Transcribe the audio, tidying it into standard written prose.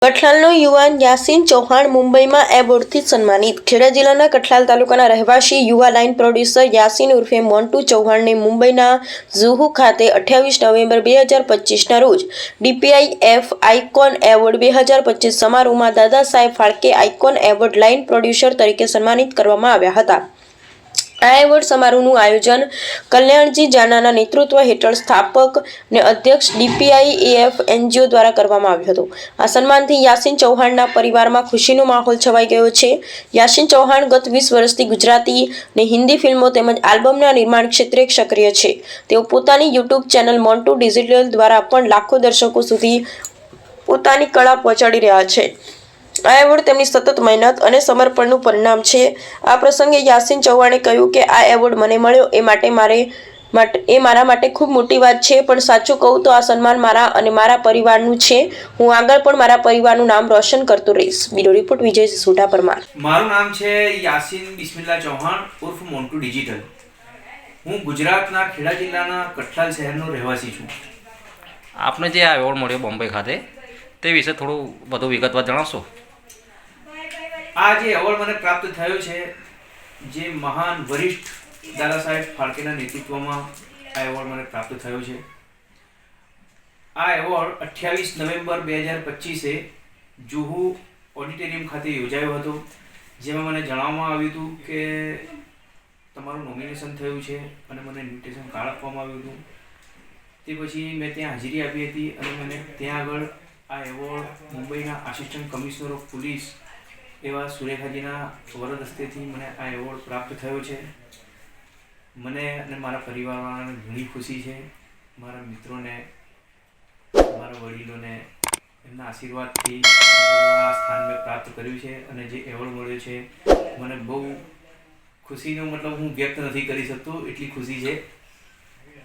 કઠલાલનો યુવાન યાસીન ચૌહાણ મુંબઈમાં એવોર્ડથી સન્માનિત। ખેડા જિલ્લાના કઠલાલ તાલુકાના રહેવાસી યુવા લાઇન પ્રોડ્યુસર યાસીન ઉર્ફે મોન્ટુ ચૌહાણને મુંબઈના ઝુહુ ખાતે 28 નવેમ્બર 2025ના રોજ DPIF આઇકોન એવોર્ડ 2025 સમારોહમાં Dada Saheb Phalke icon award line producer તરીકે સન્માનિત કરવામાં આવ્યા હતા। આ એવોર્ડ સમારોહનું આયોજન કલ્યાણજી જાનાના નેતૃત્વ હેઠળ સ્થાપક અને અધ્યક્ષ DPIF NGO દ્વારા કરવામાં આવ્યું હતું। આ સન્માનથી યાસીન ચૌહાણના પરિવારમાં ખુશીનો માહોલ છવાઈ ગયો છે। યાસીન ચૌહાણ ગત 20 વર્ષથી ગુજરાતી અને હિન્દી ફિલ્મો તેમજ આલ્બમના નિર્માણ ક્ષેત્રે સક્રિય છે। તેઓ પોતાની YouTube ચેનલ મોન્ટુ ડિજિટલ દ્વારા પણ લાખો દર્શકો સુધી પોતાની કળા પહોંચાડી રહ્યા છે। આ એવોર્ડ તેમની સતત મહેનત અને સમર્પણનું પરિણામ છે। આ પ્રસંગે યાસીન ચૌહાણે કહ્યું કે આ એવોર્ડ મને મળ્યો એ મારા માટે ખૂબ મોટી વાત છે, પણ સાચું કહું તો આ સન્માન મારા અને મારા પરિવારનું છે। હું આગળ પણ મારા પરિવારનું નામ રોશન કરતો રહીશ। બ્યુરો રિપોર્ટ વિજય સોઢા પરમાર। મારું નામ છે યાસીન બિસ્મિલ્લા ચૌહાણ ઉર્ફ મોન્ટુ ડિજિટલ। હું ગુજરાતના ખેડા જિલ્લાના કઠલાલ શહેરનો રહેવાસી છું। આપને જે આ એવોર્ડ મળ્યો બોમ્બે ખાતે તે વિશે થોડું વધુ વિગતવાર જણાવશો? આ જે એવોર્ડ મને પ્રાપ્ત થયો છે, જે મહાન વરિષ્ઠ દાદા સાહેબ ફાળકેના નેતૃત્વમાં આ એવોર્ડ મને પ્રાપ્ત થયો છે। આ એવોર્ડ 28 નવેમ્બર 2025એ જુહુ ઓડિટોરિયમ ખાતે યોજાયો હતો, જેમાં મને જણાવવામાં આવ્યું હતું કે તમારું નોમિનેશન થયું છે અને મને ઇન્વિટેશન કાર્ડ આપવામાં આવ્યું હતું। તે પછી મેં ત્યાં હાજરી આપી હતી અને મને ત્યાં આગળ આ એવોર્ડ મુંબઈના આસિસ્ટન્ટ કમિશનર ઓફ પોલીસ એવા સુરેખાજીના વરદ હસ્તેથી મને આ એવોર્ડ પ્રાપ્ત થયો છે। મને અને મારા પરિવારવાળાને ઘણી ખુશી છે। મારા મિત્રોને, મારા વડીલોને એમના આશીર્વાદથી આ સ્થાન મેં પ્રાપ્ત કર્યું છે અને જે એવોર્ડ મળ્યો છે મને બહુ ખુશીનો મતલબ હું વ્યક્ત નથી કરી શકતો, એટલી ખુશી છે।